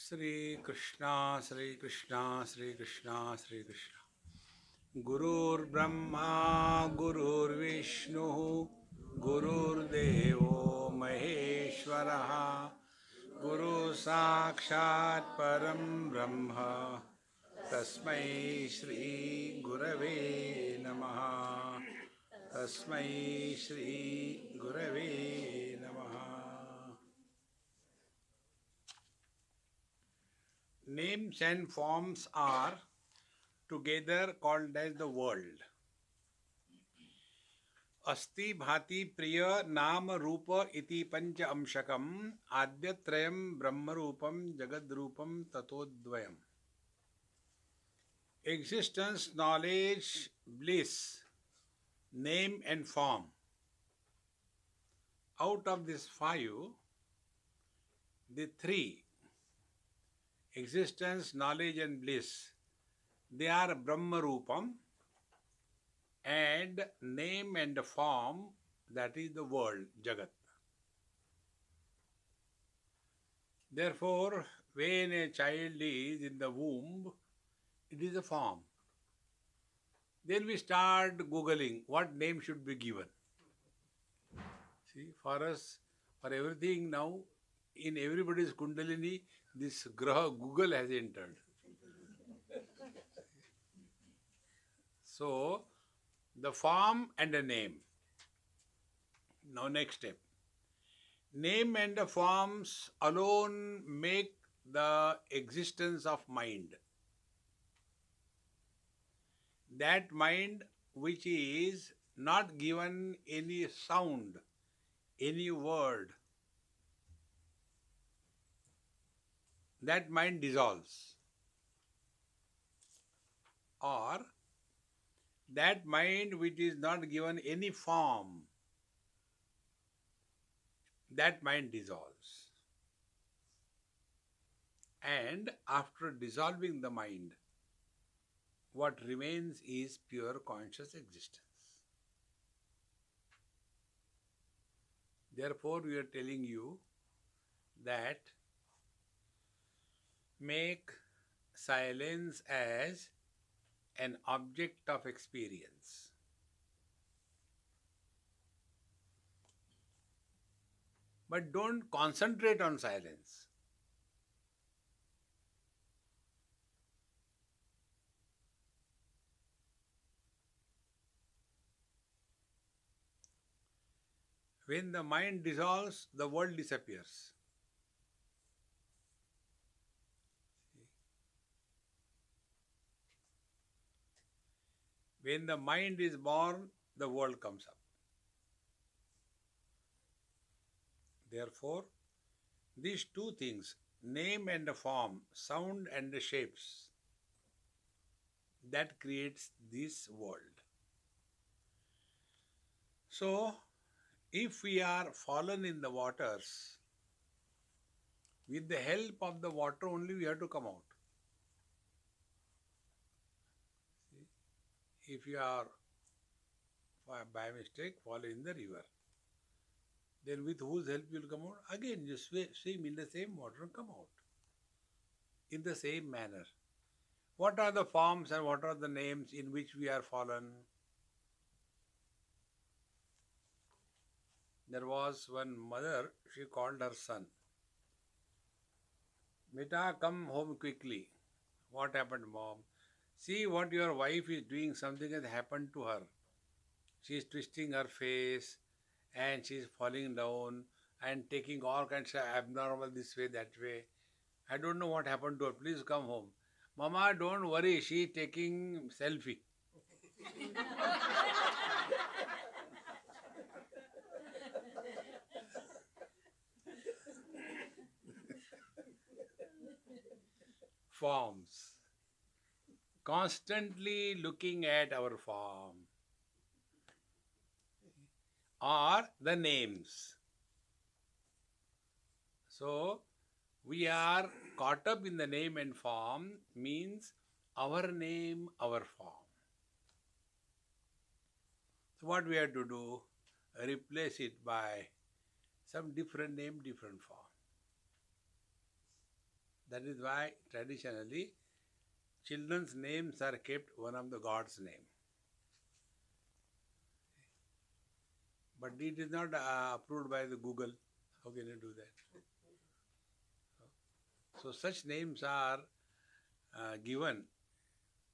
Sri Krishna, Sri Krishna, Sri Krishna, Sri Krishna. Gurur Brahma, Gurur Vishnu, Gurur Devo Maheshwaraha, Guru Sakshat Param Brahma, Tasmai Shri Gurave Namaha, Tasmai Shri Gurave Namaha. Names and forms are together called as the world. Asti bhati priya nama rupa iti pancha amshakam adyatrayam brahma rupam jagad rupam tatodvayam. Existence, knowledge, bliss, name and form. Out of these five, the three, existence, knowledge and bliss, they are brahma rupam, and name and form, that is the world, Jagat. Therefore, when a child is in the womb, it is a form. Then we start Googling what name should be given. See, for us, for everything now, in everybody's Kundalini, this Graha Google has entered. So, the form and a name. Now, next step. Name and the forms alone make the existence of mind. That mind which is not given any sound, any word, that mind dissolves. Or that mind which is not given any form, that mind dissolves. And after dissolving the mind, what remains is pure conscious existence. Therefore, we are telling you that make silence as an object of experience. But don't concentrate on silence. When the mind dissolves, the world disappears. When the mind is born, the world comes up. Therefore, these two things, name and the form, sound and the shapes, that creates this world. So, if we are fallen in the waters, with the help of the water only we have to come out. See? If you are by mistake fall in the river, then with whose help you will come out? Again you swim in the same water and come out. In the same manner. What are the forms and what are the names in which we are fallen? There was one mother, she called her son. Beta, come home quickly. What happened, mom? See what your wife is doing, something has happened to her. She is twisting her face and she is falling down and taking all kinds of abnormal this way, that way. I don't know what happened to her. Please come home. Mama, don't worry, she is taking selfie. Forms. Constantly looking at our form. Or the names. So, we are caught up in the name and form means our name, our form. So, what we have to do? Replace it by some different name, different form. That is why traditionally children's names are kept one of the God's name. But it is not approved by the Google. How can you do that? So such names are given.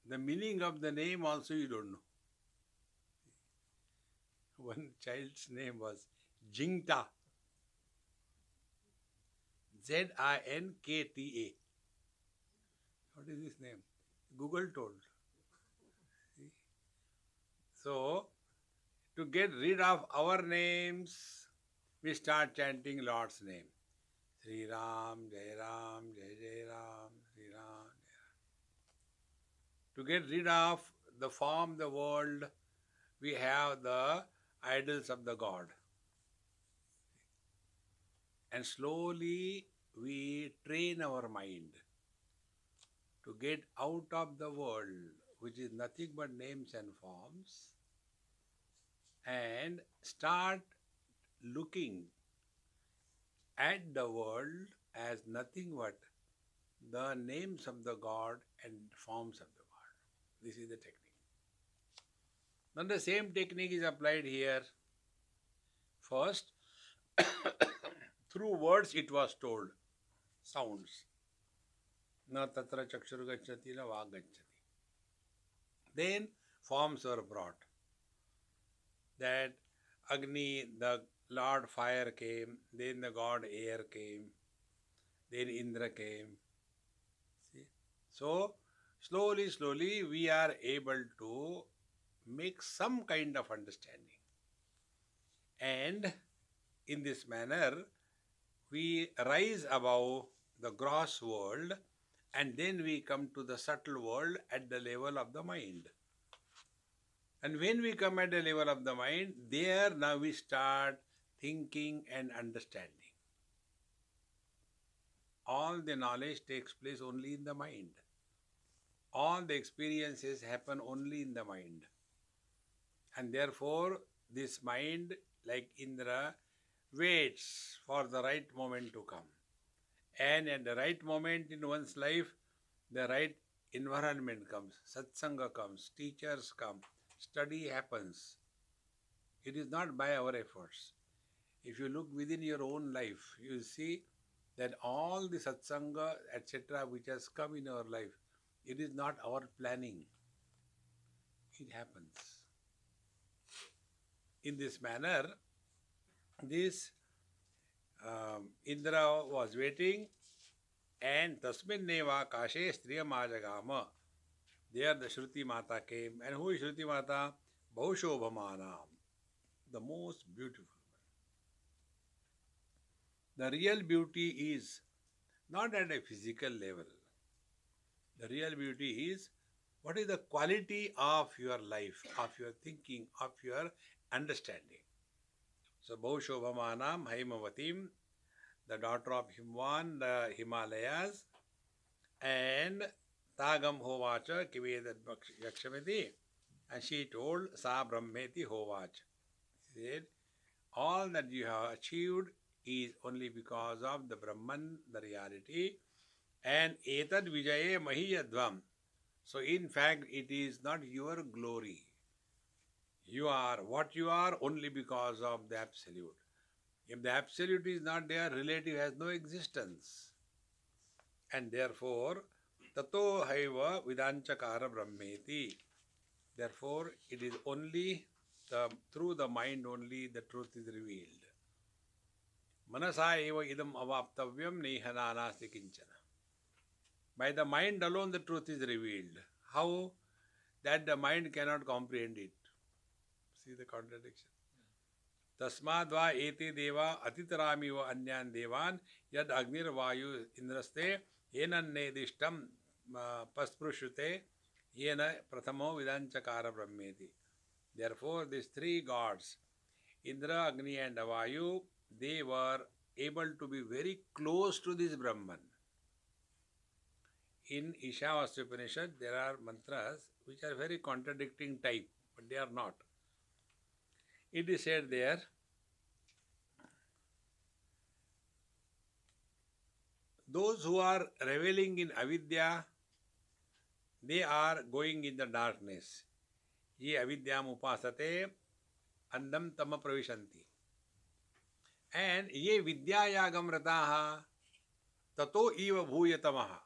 The meaning of the name also you don't know. One child's name was Jinkta. Zinkta. What is his name? Google told. See? So, to get rid of our names, we start chanting Lord's name. Sri Ram, Jai Ram, Jai Jai Ram, Sri Ram, Jai Ram. To get rid of the form, the world, we have the idols of the God. And slowly we train our mind to get out of the world, which is nothing but names and forms, and start looking at the world as nothing but the names of the God and forms of the God. This is the technique. Now the same technique is applied here. First, through words it was told, sounds. Na tatra chakshur gacchati na vag gacchati. Then forms were brought. That Agni, the Lord fire came, then the God air came, then Indra came. See? So, slowly we are able to make some kind of understanding. And in this manner, we rise above the gross world and then we come to the subtle world at the level of the mind. And when we come at the level of the mind, there now we start thinking and understanding. All the knowledge takes place only in the mind. All the experiences happen only in the mind. And therefore, this mind, like Indra, waits for the right moment to come. And at the right moment in one's life, the right environment comes. Satsanga comes, teachers come, study happens. It is not by our efforts. If you look within your own life, you will see that all the satsanga, etc., which has come in our life, it is not our planning. It happens. In this manner, this Indra was waiting, and Tasmin Neva Kashe Striya Majagama. There the Shruti Mata came. And who is Shruti Mata? Bhaushobamanam, the most beautiful one. The real beauty is not at a physical level. The real beauty is what is the quality of your life, of your thinking, of your understanding. So Bhaushobamanam Haimavatim, the daughter of Himwan, the Himalayas, and Tagam Hovacha Kivedat Yakshamiti, and she told Sa Brahmeti Hovach. She said, all that you have achieved is only because of the Brahman, the reality, and Etad Vijaye Mahiyadvam. So in fact, it is not your glory. You are what you are only because of the Absolute. If the Absolute is not there, relative has no existence. And therefore, Tato Haiva Vidanchakara Brahmeti. Therefore, it is only through the mind only the truth is revealed. Manasa eva idam avaptavyam nehananasti kinchana. By the mind alone the truth is revealed. How? That the mind cannot comprehend it. See the contradiction. Tasmadva eti deva atitaramiva anyan devan yad agnir vayu indraste yenannedishtam pasprushute yena prathamo vidanchakara brahmeti. Therefore, these three gods, Indra, Agni and Vayu, they were able to be very close to this Brahman. In Ishavasya there are mantras which are very contradicting type, but they are not. It is said there, Those who are reveling in avidya, they are going in the darkness. Ye avidyam upasate andam tama pravishanti. And ye vidyayagam rataha tato eva bhuyatamaha.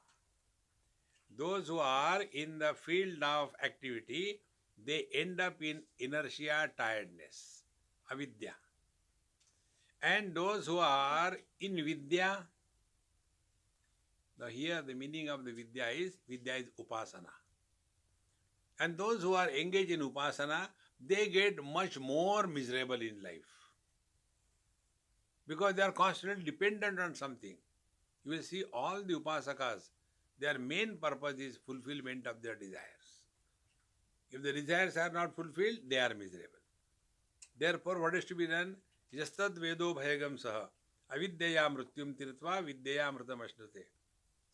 Those who are in the field of activity, they end up in inertia, tiredness, avidya. And those who are in vidya, now here the meaning of the vidya is upasana. And those who are engaged in upasana, they get much more miserable in life. Because they are constantly dependent on something. You will see all the upasakas, their main purpose is fulfillment of their desires. If the desires are not fulfilled, they are miserable. Therefore, what is to be done? Yastad vedo bhayagam saha. Avidyaya mrityum tirtva vidyaya mritam ashnute.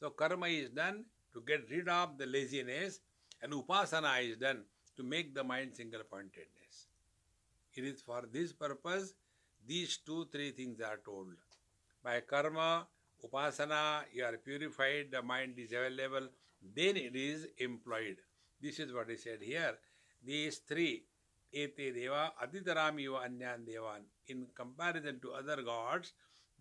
So, karma is done to get rid of the laziness, and upasana is done to make the mind single pointedness. It is for this purpose these two, three things are told. By karma, upasana, you are purified, the mind is available, then it is employed. This is what is said here. These three, ete deva aditarami eva anyan devan. In comparison to other gods,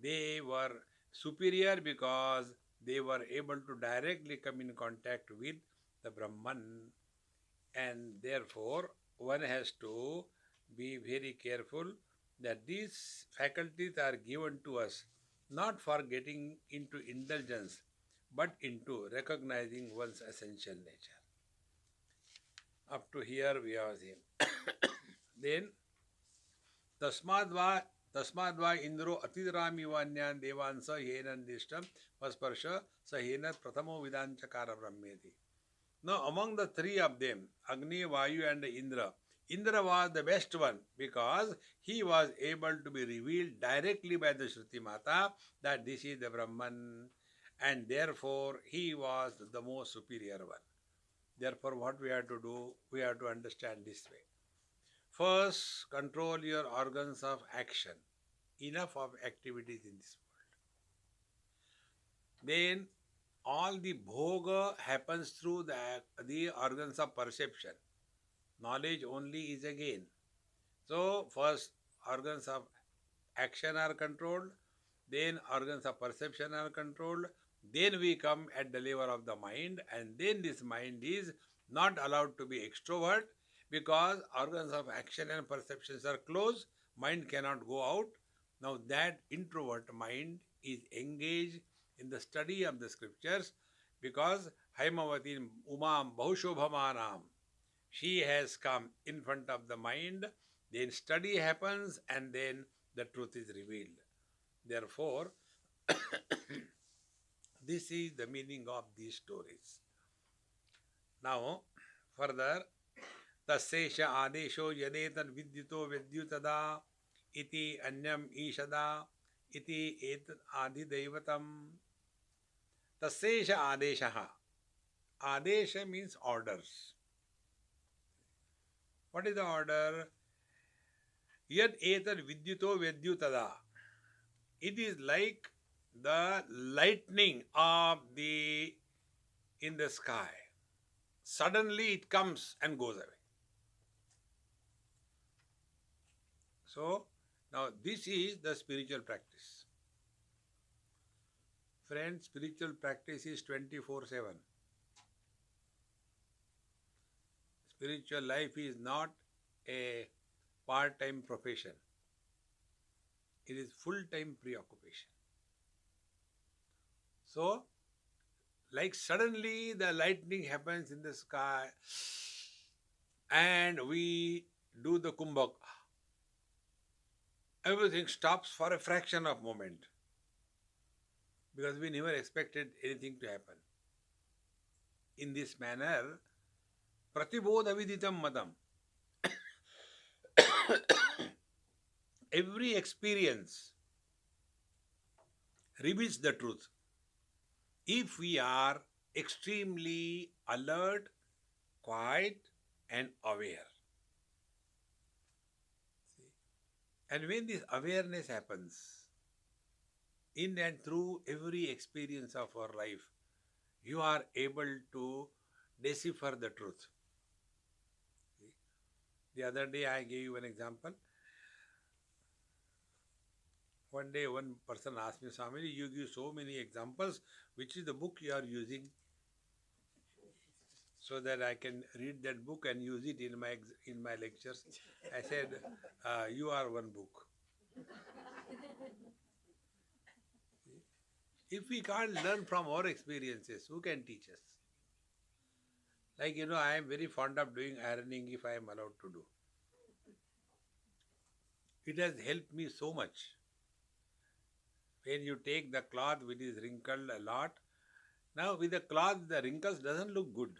they were superior because they were able to directly come in contact with the Brahman, and therefore one has to be very careful that these faculties are given to us not for getting into indulgence but into recognizing one's essential nature. Up to here we have seen. Then तस्माद्वा इंद्रो अतिदरामी वान्यान देवान स हेनन दिष्टम पस्पर्श स हेनत प्रथमो विदांचकार ब्रह्मेति. Now among the three of them, Agni, Vayu and Indra, Indra was the best one because he was able to be revealed directly by the Shruti Mata that this is the Brahman, and therefore he was the most superior one. Therefore what we have to do, we have to understand this way. First, control your organs of action. Enough of activities in this world. Then all the bhoga happens through the organs of perception. Knowledge only is a gain. So first organs of action are controlled, then organs of perception are controlled, then we come at the level of the mind, and then this mind is not allowed to be extrovert because organs of action and perceptions are closed, mind cannot go out. Now that introvert mind is engaged in the study of the scriptures because Haimavati Umam Bahushobhamanam, she has come in front of the mind, then study happens and then the truth is revealed. Therefore, this is the meaning of these stories. Now, further, Tassesha Adesho Yadetan Vidyuto Vidyutada iti Anyam Ishada iti Etat Adhidevatam. Tassesha Adeshaha. Adesha means orders. What is the order? Yad etat vidyuto vidyutada. It is like the lightning of in the sky. Suddenly it comes and goes away. So, now this is the spiritual practice. Friends, spiritual practice is 24/7. Spiritual life is not a part-time profession. It is full-time preoccupation. So, like suddenly the lightning happens in the sky and we do the kumbhak. Everything stops for a fraction of a moment because we never expected anything to happen. In this manner, pratibodha viditam madam. Every experience reveals the truth if we are extremely alert, quiet and aware. See? And when this awareness happens, In and through every experience of our life, you are able to decipher the truth. The other day I gave you an example. One day one person asked me, Swami, you give so many examples. Which is the book you are using? So that I can read that book and use it in my lectures. I said, you are one book. If we can't learn from our experiences, who can teach us? Like, I am very fond of doing ironing if I am allowed to do. It has helped me so much. When you take the cloth which is wrinkled a lot, now with the cloth the wrinkles doesn't look good.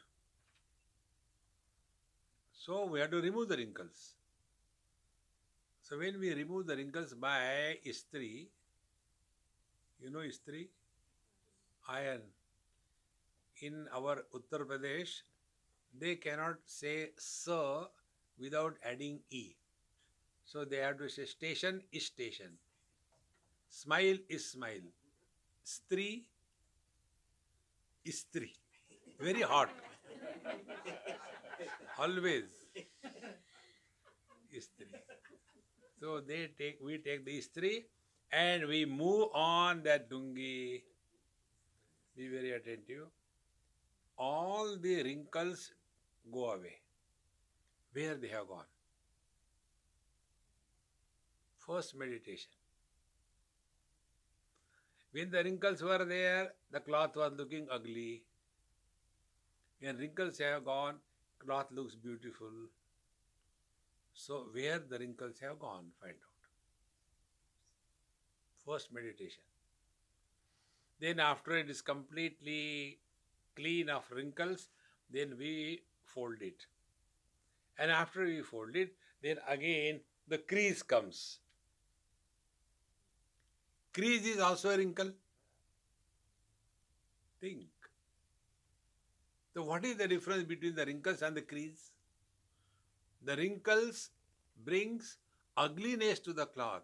So we have to remove the wrinkles. So when we remove the wrinkles by istri, istri, iron. In our Uttar Pradesh, they cannot say sa without adding e. So they have to say station is station. Smile is smile. Stri is stri. Very hot. Always istri. So we take the istri and we move on that dungi. Be very attentive. All the wrinkles go away. Where they have gone? First meditation. When the wrinkles were there, the cloth was looking ugly. When wrinkles have gone, cloth looks beautiful. So where the wrinkles have gone, find out. First meditation. Then after it is completely clean of wrinkles, then we fold it. And after we fold it, then again the crease comes. Crease is also a wrinkle. Think. So what is the difference between the wrinkles and the crease? The wrinkles brings ugliness to the cloth.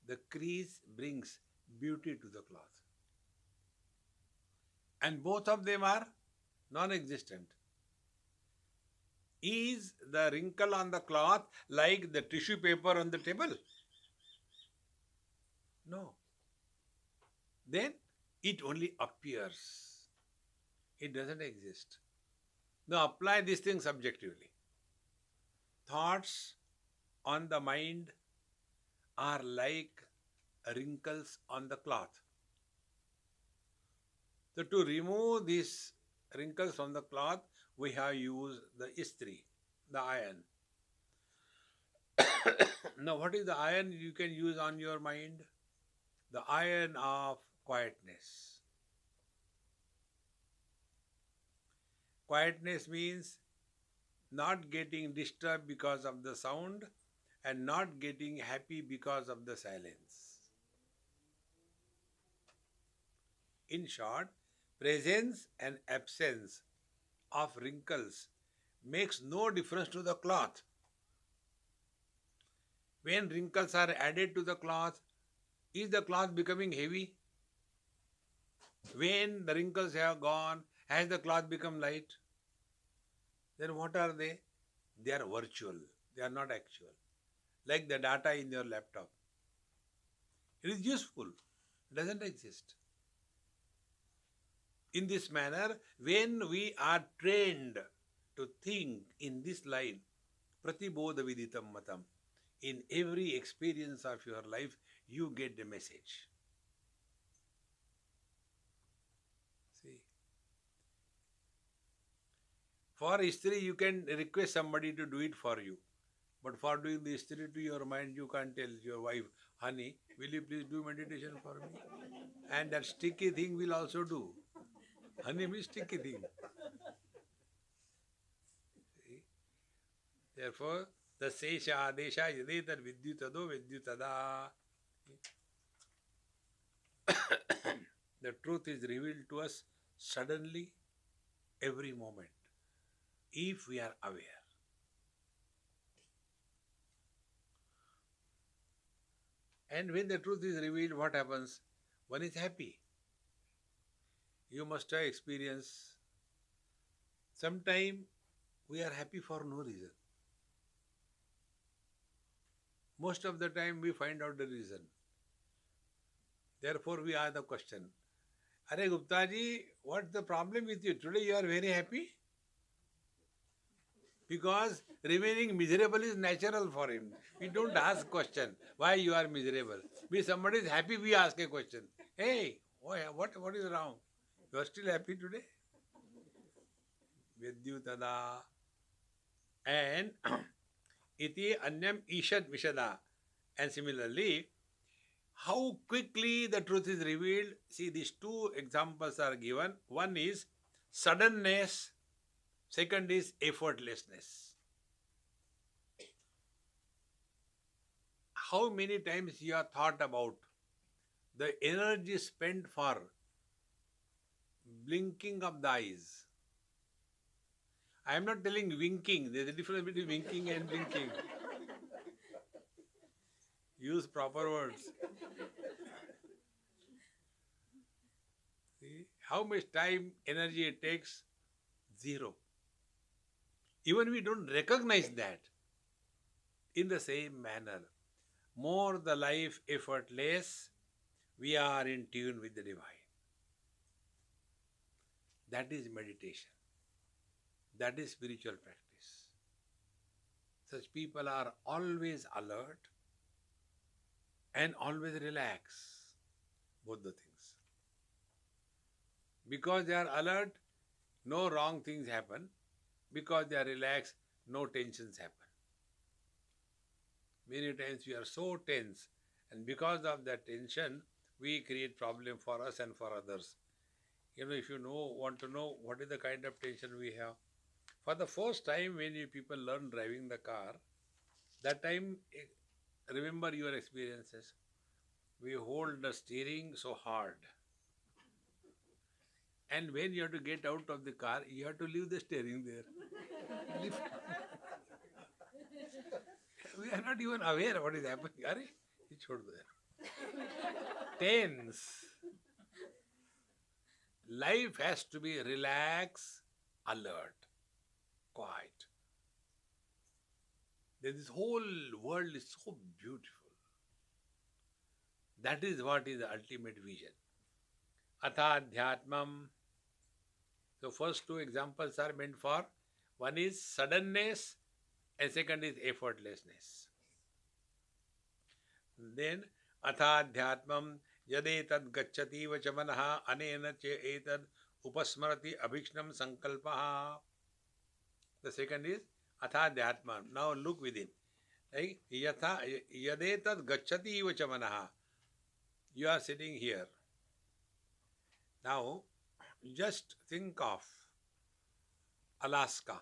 The crease brings beauty to the cloth. And both of them are non-existent. Is the wrinkle on the cloth like the tissue paper on the table? No. Then it only appears. It doesn't exist. Now apply this thing subjectively. Thoughts on the mind are like wrinkles on the cloth. So to remove these wrinkles from the cloth, we have used the istri, the iron. Now what is the iron you can use on your mind? The iron of quietness. Quietness means not getting disturbed because of the sound and not getting happy because of the silence. In short, presence and absence of wrinkles makes no difference to the cloth. When wrinkles are added to the cloth, is the cloth becoming heavy? When the wrinkles have gone, has the cloth become light? Then what are they? They are virtual. They are not actual. Like the data in your laptop. It is useful. It doesn't exist. In this manner, when we are trained to think in this line, pratibodha viditam matam, in every experience of your life, you get the message. See, for istri, you can request somebody to do it for you. But for doing the istri to your mind, you can't tell your wife, honey, will you please do meditation for me? And that sticky thing will also do. Honey means sticky thing. See? Therefore, the sesha adesha yadetar vidyutado vidyutada. The truth is revealed to us suddenly, every moment, if we are aware. And when the truth is revealed, what happens? One is happy. You must have experienced. Sometime we are happy for no reason. Most of the time we find out the reason. Therefore, we ask the question, Are Gupta ji, what's the problem with you? Today you are very happy? Because remaining miserable is natural for him. We don't ask question, why you are miserable. If somebody is happy, we ask a question. Hey, what is wrong? You are still happy today? Vidyutada. And iti anyam ishad vishada. And similarly, how quickly the truth is revealed. See, these two examples are given. One is suddenness, second is effortlessness. How many times you have thought about the energy spent for blinking of the eyes? I am not telling winking. There is a difference between winking and blinking. Use proper words. See? How much time, energy it takes? Zero. Even we don't recognize that. In the same manner, more the life effortless, we are in tune with the divine. That is meditation. That is spiritual practice. Such people are always alert and always relax. Both the things. Because they are alert, no wrong things happen. Because they are relaxed, no tensions happen. Many times we are so tense, and because of that tension, we create problem for us and for others. If you want to know what is the kind of tension we have, for the first time when you people learn driving the car, that time, remember your experiences. We hold the steering so hard. And when you have to get out of the car, you have to leave the steering there. We are not even aware what is happening. Are you chhod do yaar. Tense. Life has to be relaxed, alert, quiet. This whole world is so beautiful. That is what is the ultimate vision. Athadhyatmam. So first two examples are meant for, one is suddenness and second is effortlessness. Then athadhyatmam yadetad gacchati vachamanaha anena che etad upasmarati abhikshnam sankalpaha. The second is athadhyatmam. Now look within. Like yadetad gacchati vachamanaha. You are sitting here. Now just think of Alaska.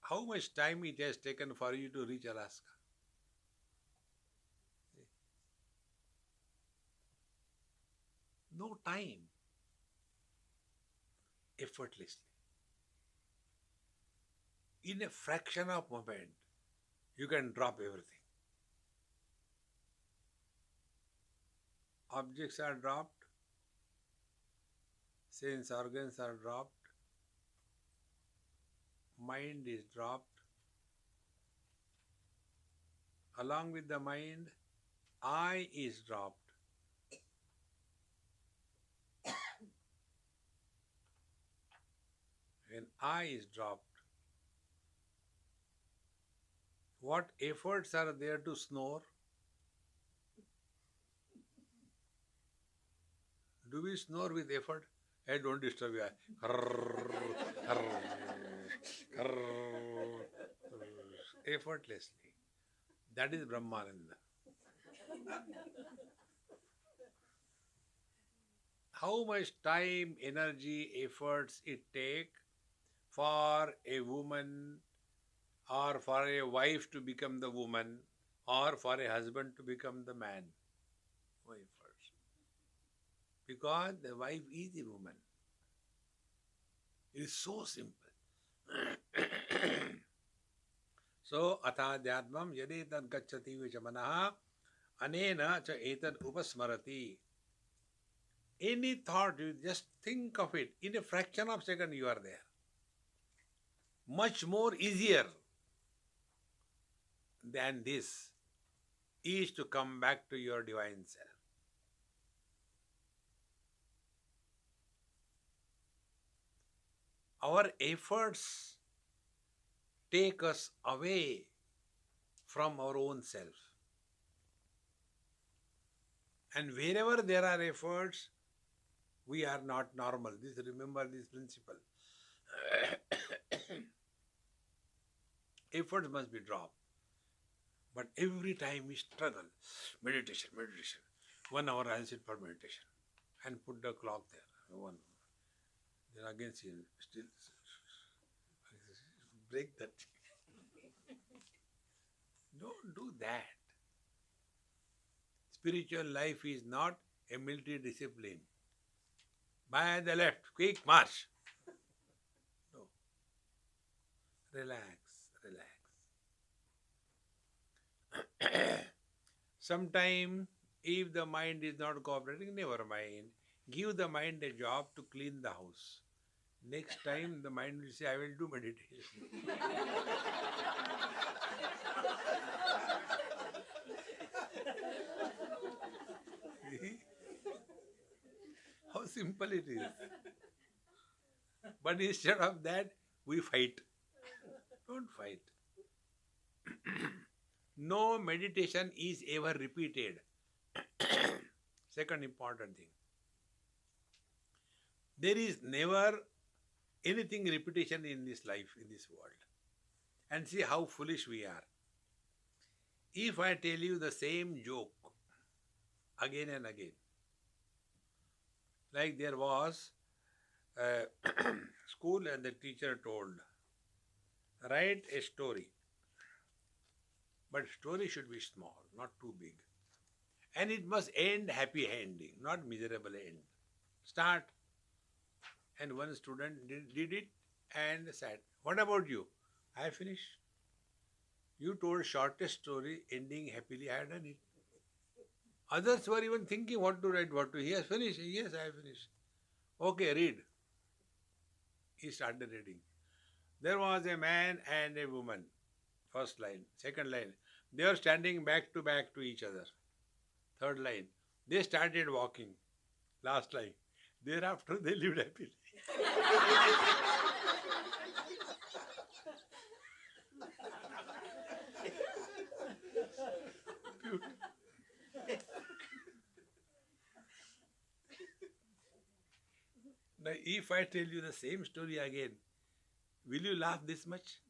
How much time it has taken for you to reach Alaska? No time. Effortlessly. In a fraction of a moment, you can drop everything. Objects are dropped, sense organs are dropped, mind is dropped. Along with the mind, I is dropped. When I is dropped, what efforts are there to snore? Do we snore with effort? Hey, don't disturb you. Effortlessly. That is Brahmananda. How much time, energy, efforts it take for a woman or for a wife to become the woman or for a husband to become the man? No efforts. Because the wife is a woman. It is so simple. So, atadhyatmam yadi tad gacchati vichamanaha anena cha etad upasmarati. Any thought, you just think of it. In a fraction of a second, you are there. Much more easier than this is to come back to your divine self. Our efforts take us away from our own self. And wherever there are efforts, we are not normal. Remember this principle. Efforts must be dropped. But every time we struggle, meditation, meditation. 1 hour I'll sit for meditation and put the clock there. Then again still break that. Don't do that. Spiritual life is not a military discipline. By the left, quick march. No. Relax, relax. Sometime, if the mind is not cooperating, never mind. Give the mind a job to clean the house. Next time, the mind will say, I will do meditation. See? How simple it is. But instead of that, we fight. Don't fight. No meditation is ever repeated. Second important thing. There is never anything repetition in this life, in this world. And see how foolish we are. If I tell you the same joke again and again, like there was a school and the teacher told, write a story. But story should be small, not too big. And it must end happy ending, not miserable end. Start. And one student did it and said, what about you? I finished. You told shortest story ending happily, I had done it. Others were even thinking what to write, what to. He has finished. Yes, I have finished. Okay, read. He started reading. There was a man and a woman. First line. Second line. They were standing back to each other. Third line. They started walking. Last line. Thereafter they lived happily. Now, if I tell you the same story again, will you laugh this much?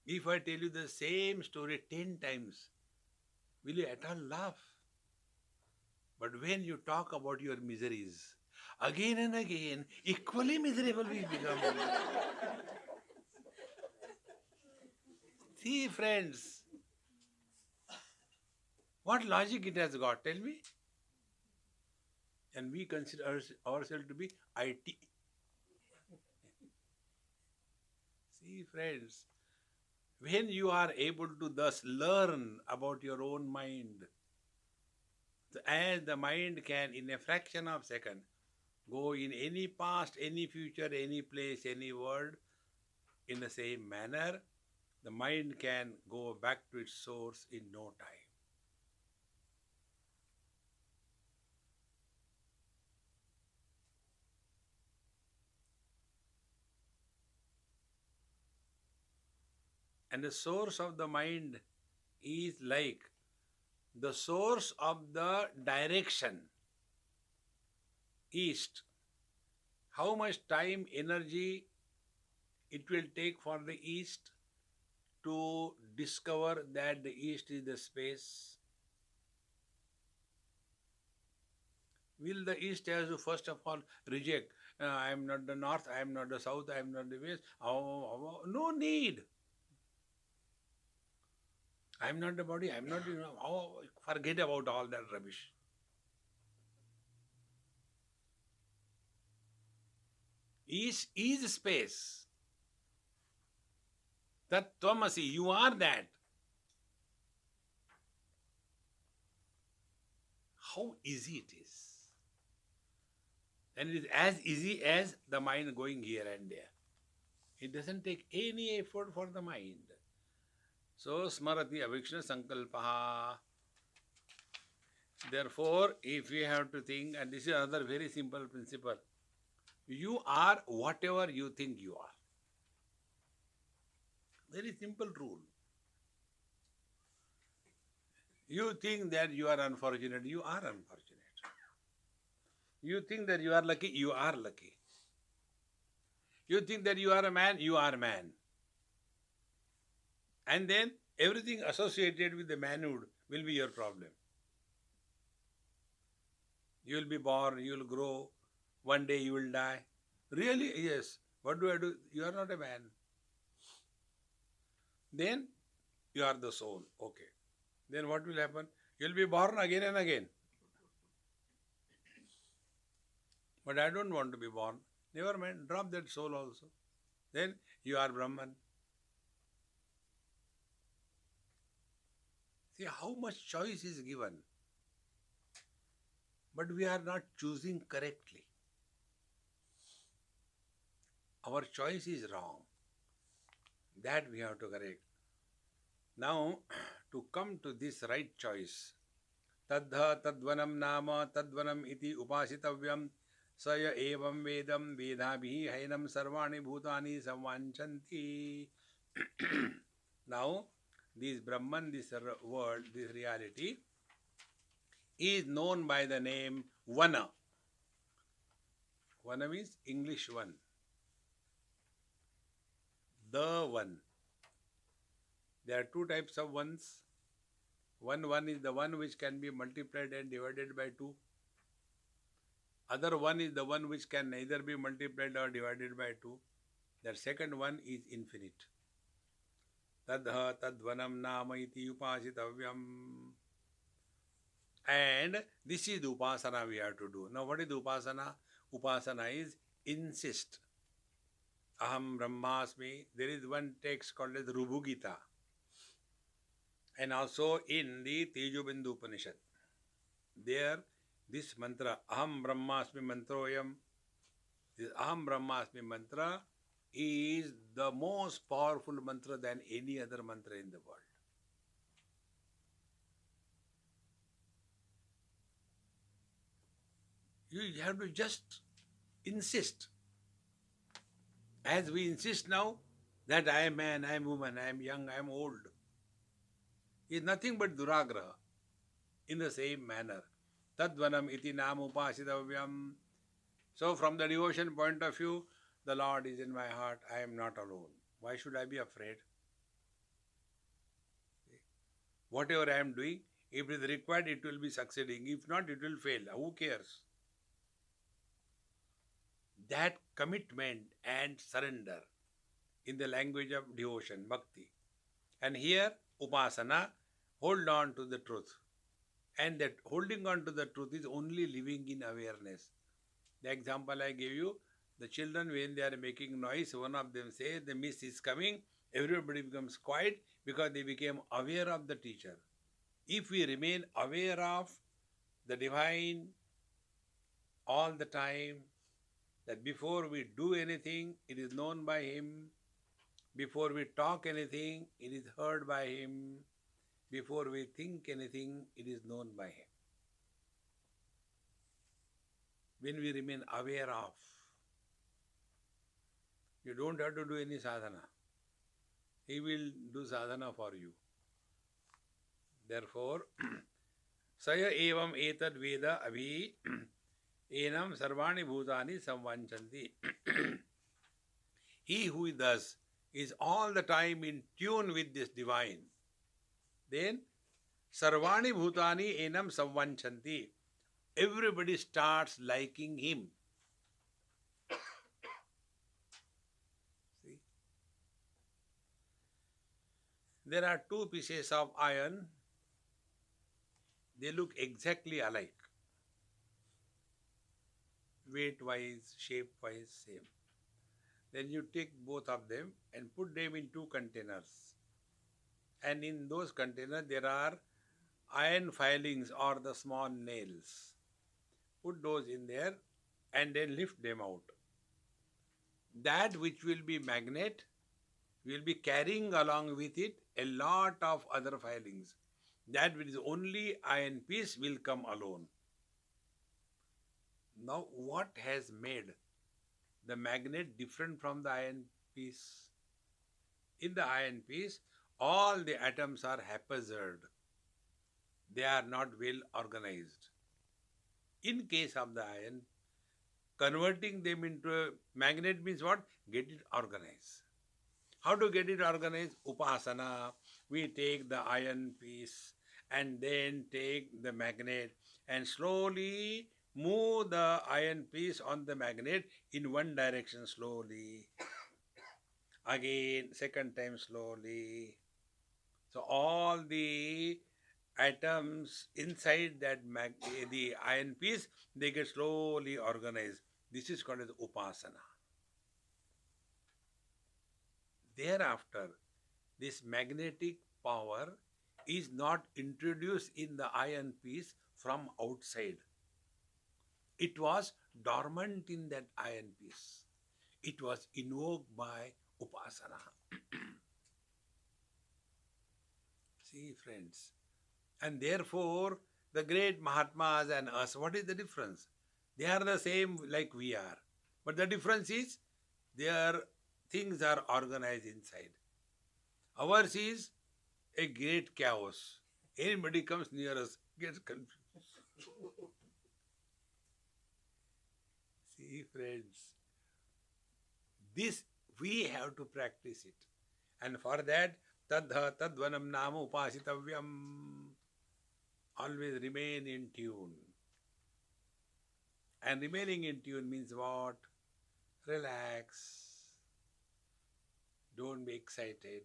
If I tell you the same story 10 times, will you at all laugh? But when you talk about your miseries, again and again, equally miserable we become. See, friends, what logic it has got, tell me? And we consider ourselves to be IT. See, friends, when you are able to thus learn about your own mind, as the mind can, in a fraction of a second, go in any past, any future, any place, any world, in the same manner, the mind can go back to its source in no time. And the source of the mind is like the source of the direction, east. How much time, energy it will take for the east to discover that the east is the space? Will the east has to first of all reject, I am not the north, I am not the south, I am not the west? No need. I am not the body, I am not, forget about all that rubbish. Is space. Tat Tvamasi, you are that. How easy it is. And it is as easy as the mind going here and there. It doesn't take any effort for the mind. So, smarati avikshna sankalpaha. Therefore, if we have to think, and this is another very simple principle, you are whatever you think you are. Very simple rule. You think that you are unfortunate, you are unfortunate. You think that you are lucky, you are lucky. You think that you are a man, you are a man. And then everything associated with the manhood will be your problem. You will be born, you will grow, one day you will die. Really? Yes. What do I do? You are not a man. Then you are the soul. Okay. Then what will happen? You will be born again and again. But I don't want to be born. Never mind, drop that soul also. Then you are Brahman. See how much choice is given. But we are not choosing correctly. Our choice is wrong. That we have to correct. Now, to come to this right choice, tadha tadvanam nama tadvanam iti upasitavyam saya evam vedam vedabhi hainam sarvani bhutani samvanchanti. Now, this Brahman, this world, this reality is known by the name Vana. Vana means English one. The one. There are two types of ones. One is the one which can be multiplied and divided by 2. Other one is the one which can neither be multiplied or divided by 2. The second one is infinite. Tadha tadvanam nama iti upasitavyam. And this is the upasana we have to do. Now what is the upasana? Upasana is insist. Aham Brahmasmi. There is one text called as Rubhugita. And also in the Tejobindu Upanishad. There, this mantra, Aham Brahmasmi Mantroyam, this Aham Brahmasmi mantra is the most powerful mantra than any other mantra in the world. You have to just insist. As we insist now that I am man, I am woman, I am young, I am old, is nothing but duragraha. In the same manner. Tadvanam iti nam upasitavyam. So from the devotion point of view, the Lord is in my heart, I am not alone. Why should I be afraid? Whatever I am doing, if it is required, it will be succeeding. If not, it will fail. Who cares? That commitment and surrender in the language of devotion, bhakti. And here, upasana, hold on to the truth. And that holding on to the truth is only living in awareness. The example I gave you, the children when they are making noise, one of them says the miss is coming, everybody becomes quiet because they became aware of the teacher. If we remain aware of the divine all the time, that before we do anything, it is known by him. Before we talk anything, it is heard by him. Before we think anything, it is known by him. When we remain aware of, you don't have to do any sadhana. He will do sadhana for you. Therefore, saya evam etad veda abhi enam sarvani bhutani samvanchanti. He who thus is all the time in tune with this divine, then sarvani bhutani enam samvanchanti. Everybody starts liking him. See? There are two pieces of iron. They look exactly alike. Weight-wise, shape-wise, same. Then you take both of them and put them in two containers. And in those containers there are iron filings or the small nails. Put those in there and then lift them out. That which will be magnet will be carrying along with it a lot of other filings. That which is only iron piece will come alone. Now, what has made the magnet different from the iron piece? In the iron piece, all the atoms are haphazard. They are not well organized. In case of the iron, converting them into a magnet means what? Get it organized. How to get it organized? Upasana. We take the iron piece and then take the magnet and slowly move the iron piece on the magnet in one direction slowly. Again, second time slowly. So all the atoms inside that the iron piece, they get slowly organized. This is called as upasana. Thereafter, this magnetic power is not introduced in the iron piece from outside. It was dormant in that iron piece. It was invoked by upasana. See, friends. And therefore, the great Mahatmas and us, what is the difference? They are the same like we are. But the difference is their things are organized inside. Ours is a great chaos. Anybody comes near us gets confused. See, friends, this we have to practice it. And for that, tadha tadvanam nama upasitavyam. Always remain in tune. And remaining in tune means what? Relax. Don't be excited.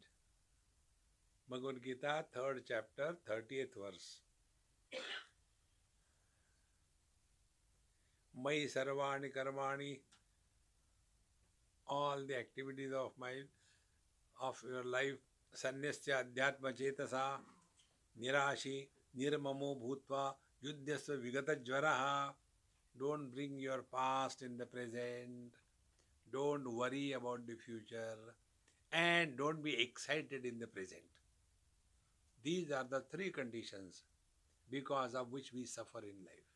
Bhagavad Gita, 3rd chapter, 30th verse. Mai sarvani karmani, all the activities of your life, sanyasya adhyatma chetasa, nirashi, nirmamo bhutva, yudhyasva vigata jvaraha. Don't bring your past in the present. Don't worry about the future. And don't be excited in the present. These are the three conditions because of which we suffer in life.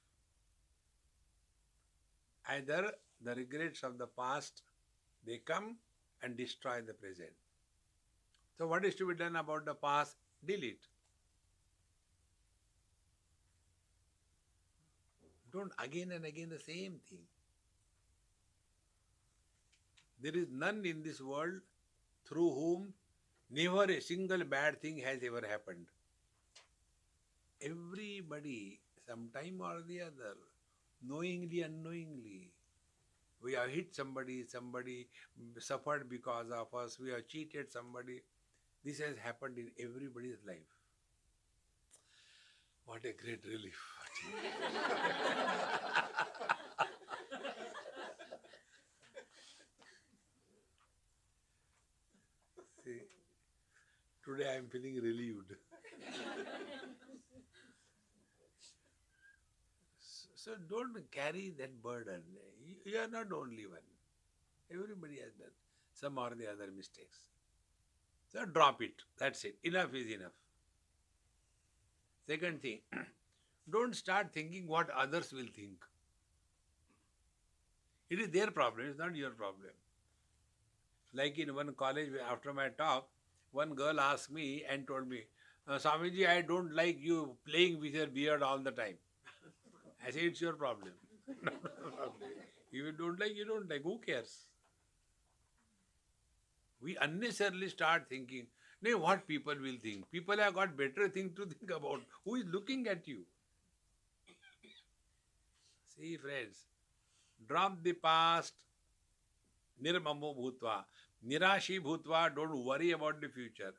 Either the regrets of the past, they come and destroy the present. So what is to be done about the past? Delete. Don't again and again the same thing. There is none in this world through whom never a single bad thing has ever happened. Everybody, sometime or the other, knowingly, unknowingly, we have hit somebody, somebody suffered because of us, we have cheated somebody. This has happened in everybody's life. What a great relief. See, today I am feeling relieved. So don't carry that burden. You are not the only one. Everybody has done some or the other mistakes. So drop it. That's it. Enough is enough. Second thing, don't start thinking what others will think. It is their problem, it's not your problem. Like in one college, after my talk, one girl asked me and told me, Swamiji, I don't like you playing with your beard all the time. I say, it's your problem. Not my problem. If you don't like, you don't like. Who cares? We unnecessarily start thinking, no, what people will think. People have got better things to think about. Who is looking at you? See, friends, drop the past. Nirmamo bhutva. Nirashi bhutva, don't worry about the future.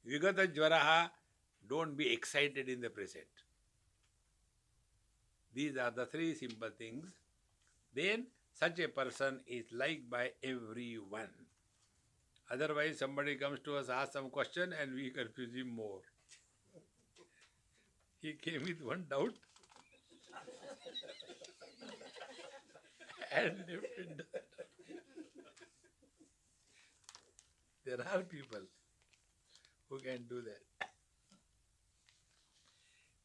Vigata jvaraha, don't be excited in the present. These are the three simple things. Then Such a person is liked by everyone. Otherwise, somebody comes to us, asks some question, and we confuse him more. He came with one doubt and left it. There are people who can do that.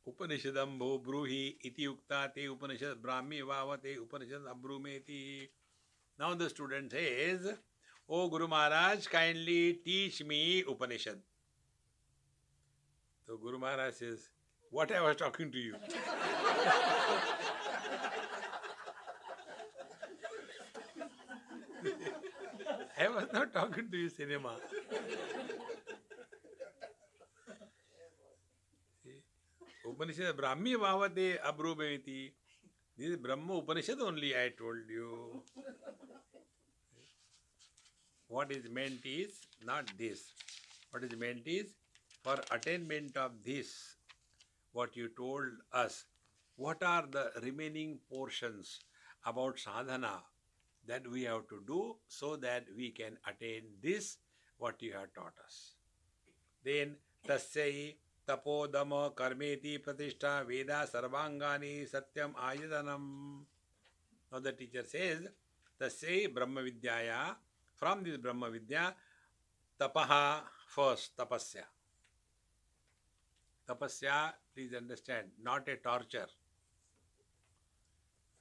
Upanishadam bho bruhi iti ukta te Upanishad brahmi vavate Upanishad abrumeti. Now the student says, "O Guru Maharaj, kindly teach me Upanishad." So Guru Maharaj says, "What I was talking to you?" I was not talking to you cinema. Upanishad Brahmi Bhavate Abrubhaviti. This is Brahma Upanishad only I told you. What is meant is not this. What is meant is for attainment of this, what you told us, what are the remaining portions about sadhana that we have to do so that we can attain this, what you have taught us. Then tasyai tapodama karmeti pratishtha veda sarvangani satyam ayadanam. Now the teacher says, tasyai brahma vidyaya, from this brahma vidya, tapaha first, tapasya. Tapasya, please understand, not a torture,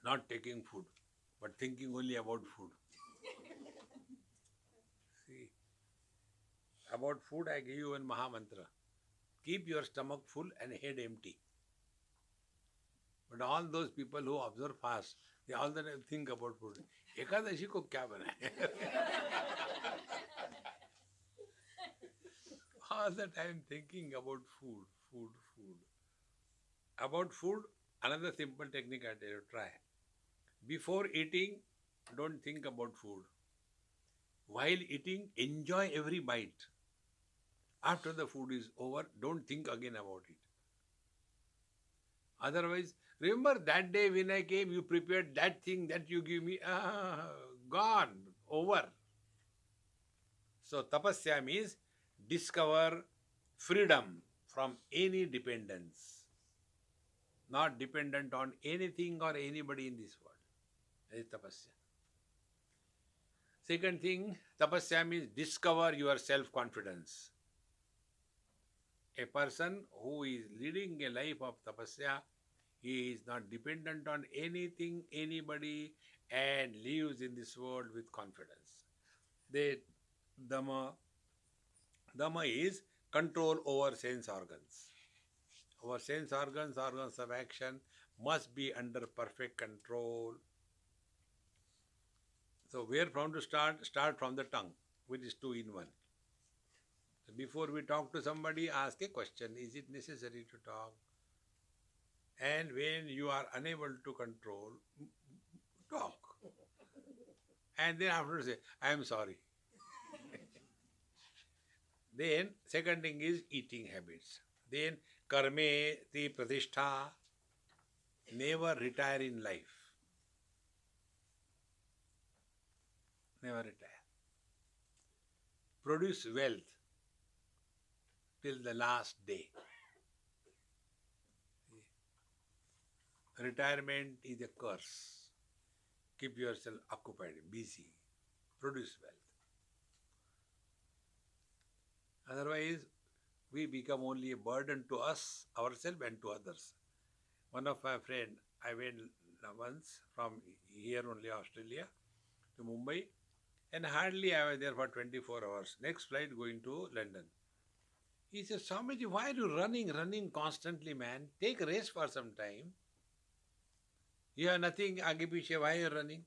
not taking food, but thinking only about food. See, about food I give you one Mahamantra. Keep your stomach full and head empty. But all those people who observe fast, they all the time think about food. Ekadashi ko kya banaye? All the time thinking about food, food, food. About food, another simple technique I tell you, try. Before eating, don't think about food. While eating, enjoy every bite. After the food is over, don't think again about it. Otherwise, remember that day when I came, you prepared that thing that you give me, gone, over. So tapasya means discover freedom from any dependence. Not dependent on anything or anybody in this world. That is tapasya. Second thing, tapasya means discover your self-confidence. A person who is leading a life of tapasya, he is not dependent on anything, anybody, and lives in this world with confidence. The Dhamma is control over sense organs. Our sense organs of action must be under perfect control. So where from to start? Start from the tongue, which is two in one. So before we talk to somebody, ask a question. Is it necessary to talk? And when you are unable to control, talk. And then after say, I am sorry. Then second thing is eating habits. Then karme ti pratishtha. Never retire in life. Never retire. Produce wealth till the last day. Retirement is a curse. Keep yourself occupied, busy. Produce wealth. Otherwise, we become only a burden to us, ourselves, and to others. One of my friends, I went once from here only, Australia, to Mumbai, and hardly I was there for 24 hours. Next flight going to London. He said, Swamiji, why are you running constantly, man? Take rest for some time. You have nothing, aage piche, why are you running?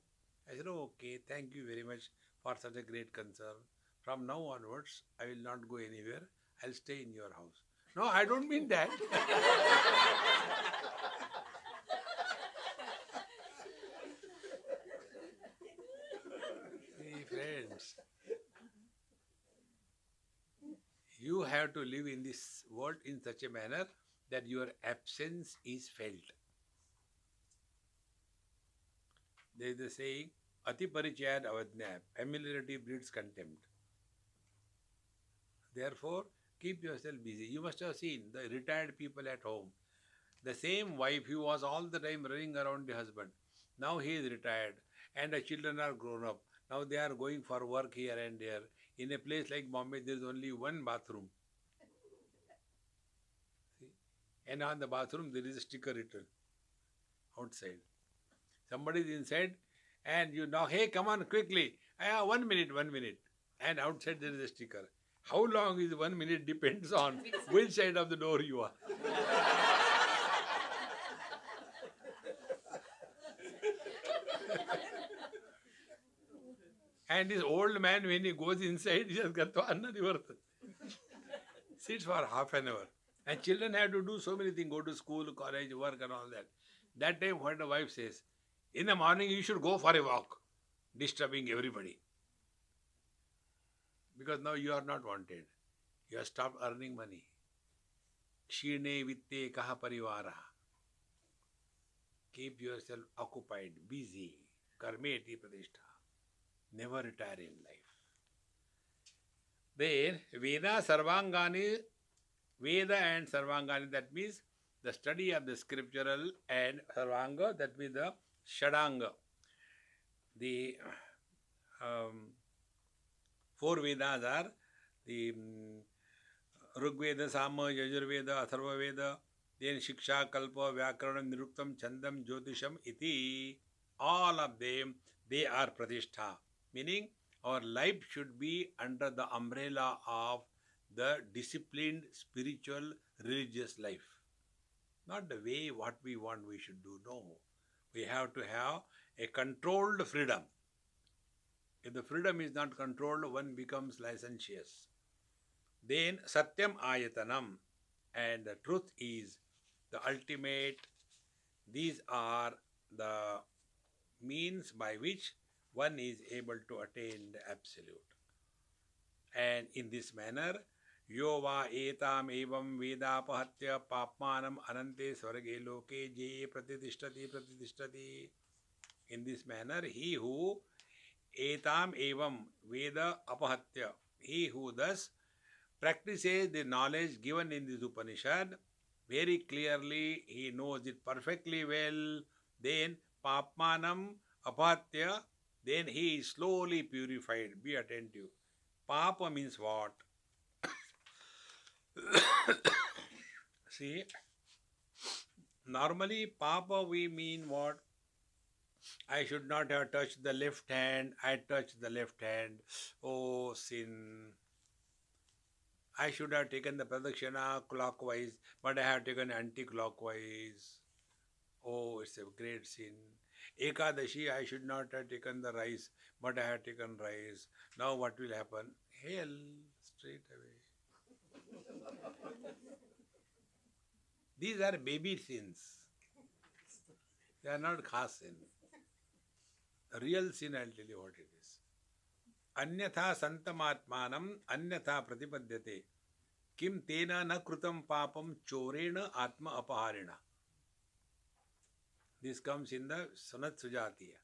I said, oh, okay, thank you very much for such a great concern. From now onwards, I will not go anywhere. I'll stay in your house. No, I don't mean that. See, friends, you have to live in this world in such a manner that your absence is felt. There is a saying, Ati parichayad avadnya. Familiarity breeds contempt. Therefore, keep yourself busy. You must have seen the retired people at home. The same wife who was all the time running around the husband. Now he is retired and the children are grown up. Now they are going for work here and there. In a place like Bombay, there is only one bathroom. See? And on the bathroom, there is a sticker written outside. Somebody is inside and you knock, hey, come on quickly. 1 minute, 1 minute. And outside there is a sticker. How long is 1 minute depends on which side of the door you are. And this old man, when he goes inside, he has got to another sits for half an hour. And children have to do so many things, go to school, college, work and all that. That time what the wife says, in the morning you should go for a walk, disturbing everybody. Because now you are not wanted. You have stopped earning money. Kshine vitte kaha parivara. Keep yourself occupied, busy. Karmeti pratishtha. Never retire in life. Then Veda Sarvangani, Veda and Sarvangani, that means the study of the scriptural, and Sarvanga, that means the Shadanga. The four Vedas are the Rigveda, Sama, Yajurveda, Atharva Veda, then Shiksha, Kalpa, Vyakaranam, Niruktam, Chandam, Jyotisham, Iti. All of them, they are Pratishtha. Meaning, our life should be under the umbrella of the disciplined, spiritual, religious life. Not the way what we want we should do. No. We have to have a controlled freedom. If the freedom is not controlled, one becomes licentious. Then Satyam Ayatanam, and the truth is the ultimate. These are the means by which one is able to attain the absolute. And in this manner, yo va etam evam vedapahatya papmanam anante swarge loke je pratitishthati. In this manner, he who etam evam veda apahatya, he who thus practices the knowledge given in this Upanishad, very clearly, he knows it perfectly well, then papmanam apahatya, then he is slowly purified. Be attentive. Papa means what? See, normally Papa we mean what? I should not have touched the left hand. I touched the left hand. Oh, sin. I should have taken the pradakshina clockwise, but I have taken anti-clockwise. Oh, it's a great sin. Ekadashi, I should not have taken the rice, but I have taken rice. Now what will happen? Hell, straight away. These are baby sins. They are not khas sin. Real sin, I'll tell you what it is. Anyatha santamatmanam anyatha pratipadyate. Kim tena na krutam papam chorena atma apaharina. This comes in the Sunat Sujatiya.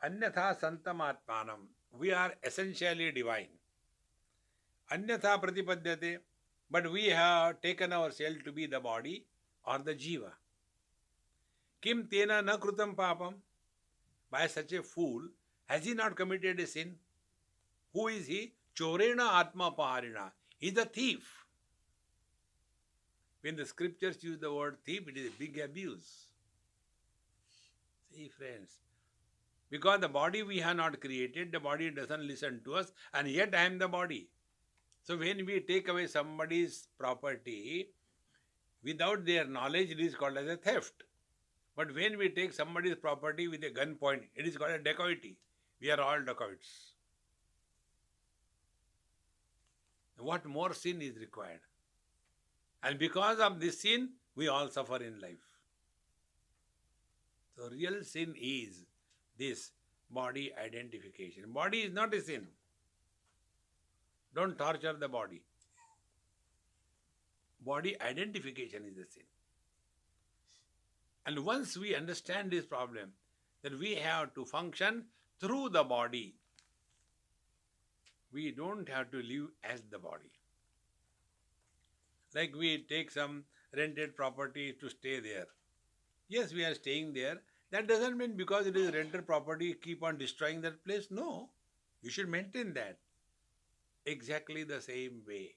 Anyatha santamatmanam. We are essentially divine. Anyatha pratipadyate. But we have taken ourselves to be the body or the jiva. Kim tena na krutam papam. By such a fool, has he not committed a sin? Who is he? Chorena atma paharina. He is a thief. When the scriptures use the word thief, it is a big abuse. See, friends, because the body we have not created, the body doesn't listen to us, and yet I am the body. So when we take away somebody's property without their knowledge, it is called as a theft. But when we take somebody's property with a gunpoint, it is called a dacoity. We are all dacoits. What more sin is required? And because of this sin, we all suffer in life. So real sin is this body identification. Body is not a sin. Don't torture the body. Body identification is a sin. And once we understand this problem, that we have to function through the body. We don't have to live as the body. Like we take some rented property to stay there. Yes, we are staying there. That doesn't mean because it is rented property, keep on destroying that place. No, you should maintain that. Exactly the same way.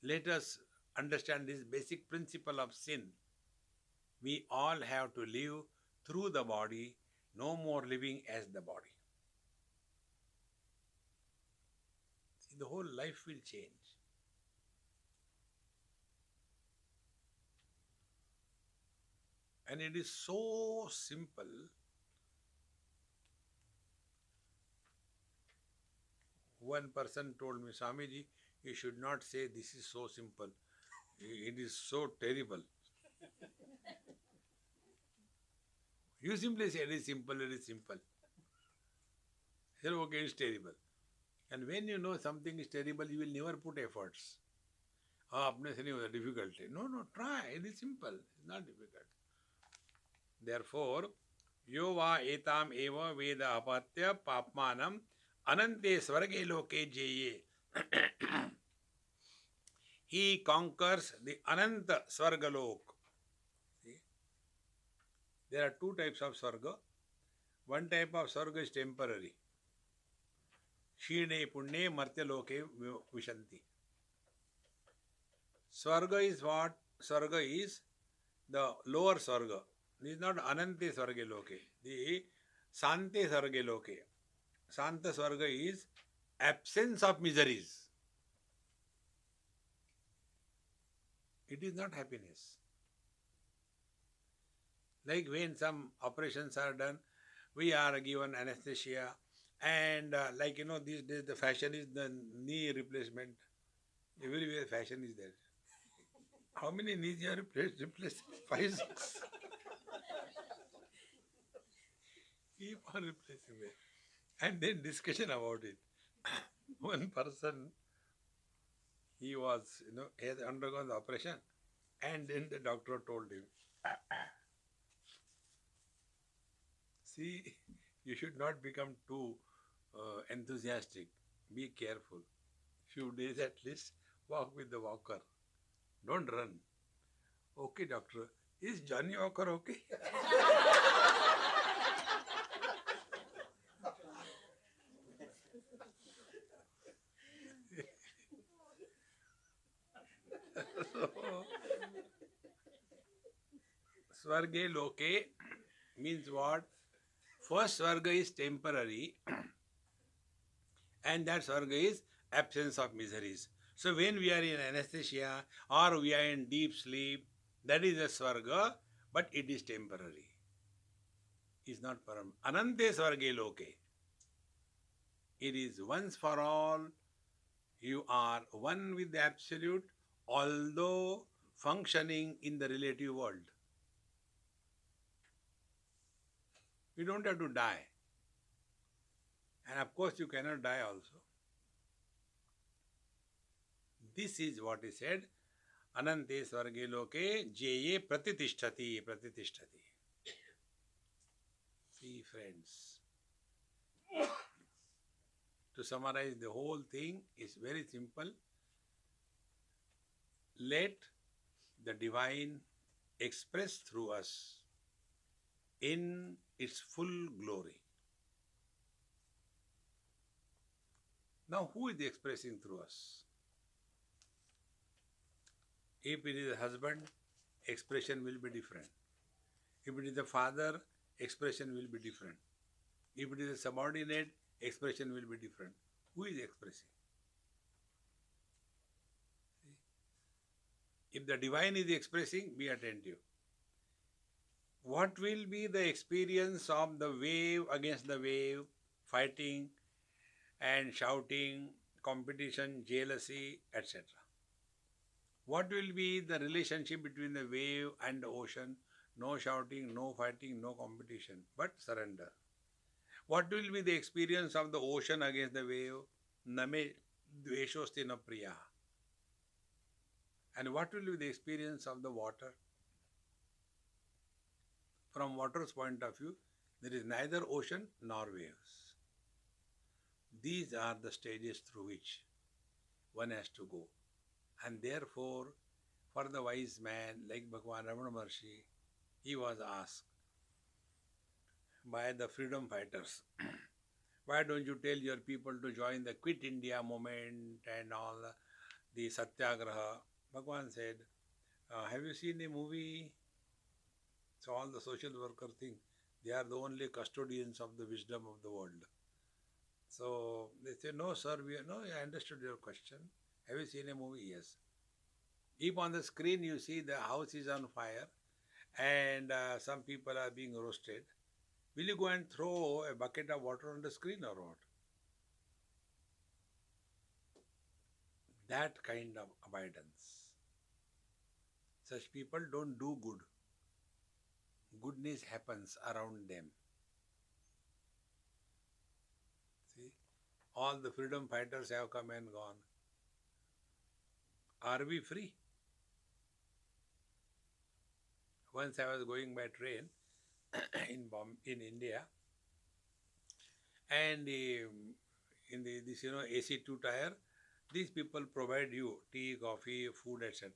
Let us understand this basic principle of sin. We all have to live through the body, no more living as the body. See, the whole life will change. And it is so simple. One person told me, Swamiji, you should not say this is so simple. It is so terrible. You simply say it is simple, it is simple. I said, okay, it's terrible. And when you know something is terrible, you will never put efforts. Apne se nahi hota, difficulty. No, try. It is simple. It's not difficult. Therefore, yo va etam eva veda apatya papmanam anante swarge loke jeye. He conquers the ananta swargalok. See? There are two types of swarga. One type of swarga is temporary. Shine punne martyaloke vishanti. Swarga is what? Swarga is the lower swarga. This is not anante swarge loke. The sante swarge loke. Santa swarga is absence of miseries. It is not happiness. Like when some operations are done, we are given anesthesia, and these days the fashion is the knee replacement. Everywhere fashion is there. How many knees you are replaced? 5, 6. Keep on replacing it. And then discussion about it. One person, he was, he had undergone the operation, and then the doctor told him, see, you should not become too enthusiastic. Be careful. Few days at least, walk with the walker. Don't run. Okay, doctor. Is Johnny Walker okay? Swarge loke means what? First Swarga is temporary, and that Swarga is absence of miseries. So when we are in anesthesia or we are in deep sleep, that is a Swarga, but it is temporary. It's not param. Anante Swarge loke. It is once for all. You are one with the Absolute, although functioning in the relative world. You don't have to die. And of course, you cannot die also. This is what is said. Anante swarge loke jeye pratitishthati. See, friends. To summarize the whole thing is very simple. Let the divine express through us in its full glory. Now, who is expressing through us? If it is a husband, expression will be different. If it is a father, expression will be different. If it is a subordinate, expression will be different. Who is expressing? If the divine is expressing, be attentive. What will be the experience of the wave against the wave, fighting and shouting, competition, jealousy, etc.? What will be the relationship between the wave and the ocean? No shouting, no fighting, no competition, but surrender. What will be the experience of the ocean against the wave? Name dveshosti na priya. And what will be the experience of the water? From water's point of view, There is neither ocean nor waves. These are the stages through which one has to go. And therefore, for the wise man like Bhagwan Ramana Maharshi, he was asked by the freedom fighters, why don't you tell your people to join the Quit India movement and all the Satyagraha? Bhagwan said, have you seen a movie? So all the social worker think they are the only custodians of the wisdom of the world. So they say, no, sir, no, I understood your question. Have you seen a movie? Yes. If on the screen you see the house is on fire and some people are being roasted, will you go and throw a bucket of water on the screen or what? That kind of abundance. Such people don't do good. Goodness happens around them. See, all the freedom fighters have come and gone. Are we free? Once I was going by train in India, and in this AC2 tire, these people provide you tea, coffee, food, etc.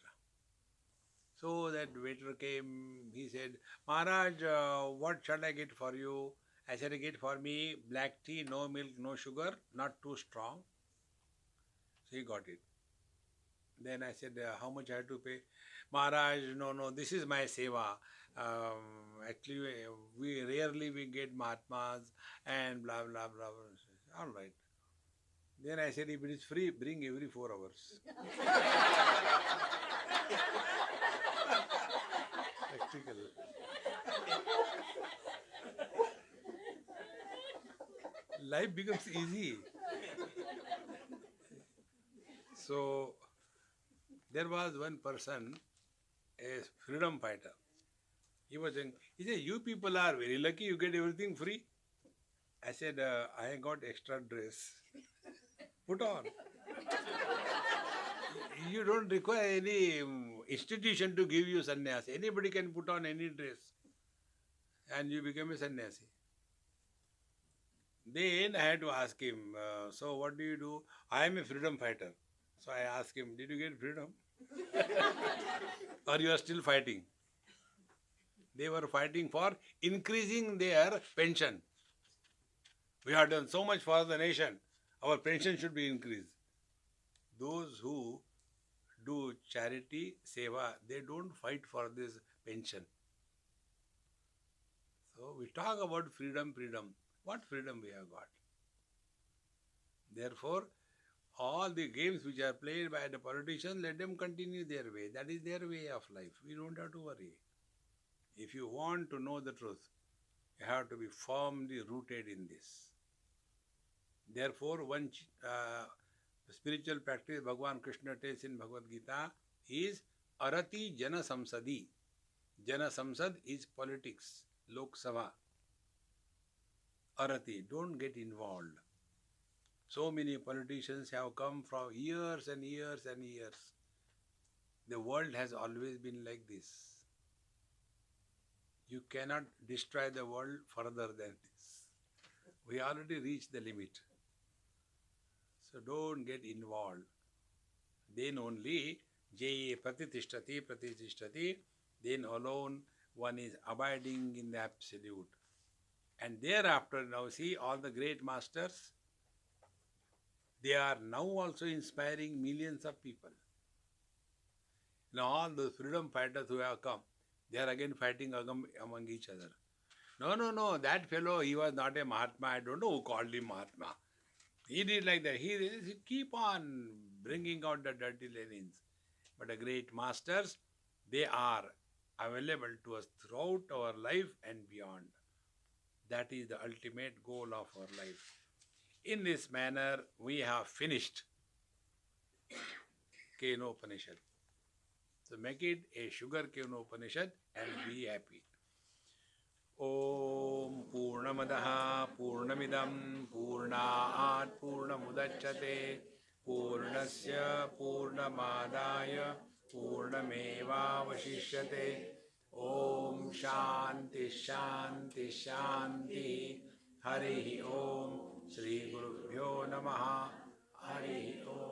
So that waiter came, he said, Maharaj, what shall I get for you? I said, get for me black tea, no milk, no sugar, not too strong. So he got it. Then I said, how much I have to pay? Maharaj, no, this is my seva. Actually, we rarely we get Mahatmas and blah, blah, blah, blah. All right. Then I said, if it is free, bring every 4 hours. Practical. Life becomes easy. So, there was one person, a freedom fighter. He said, you people are very lucky, you get everything free. I said, I got extra dress. Put on. You don't require any institution to give you sannyas. Anybody can put on any dress and you become a sannyasi. Then I had to ask him, so what do you do? I am a freedom fighter. So I asked him, did you get freedom? Or you are still fighting? They were fighting for increasing their pension. We have done so much for the nation. Our pension should be increased. Those who do charity, seva, they don't fight for this pension. So we talk about freedom. What freedom we have got? Therefore, all the games which are played by the politicians, let them continue their way. That is their way of life. We don't have to worry. If you want to know the truth, you have to be firmly rooted in this. Therefore, one spiritual practice Bhagavan Krishna tells in Bhagavad Gita is Arati Jana Samsadi. Jana Samsad is politics, Lok Sabha. Arati, don't get involved. So many politicians have come from years and years and years. The world has always been like this. You cannot destroy the world further than this. We already reached the limit. So don't get involved. Then only Jai Pratitishthati, then alone one is abiding in the absolute. And thereafter, now see all the great masters, they are now also inspiring millions of people. Now all the freedom fighters who have come, they are again fighting among each other. No, that fellow, he was not a Mahatma. I don't know who called him Mahatma. He did like that. He keep on bringing out the dirty Lenins. But the great masters, they are available to us throughout our life and beyond. That is the ultimate goal of our life. In this manner, we have finished Kenopanishad. So make it a sugar Kenopanishad and be happy. Om Purnamadaha Purnamidam Purnaat Purnamudachyate Purnasya Purnamadaya Purnameva Vashishyate Om Shanti Shanti Shanti. Hari Om. Shri Gurubhyo Namaha. Hari Om.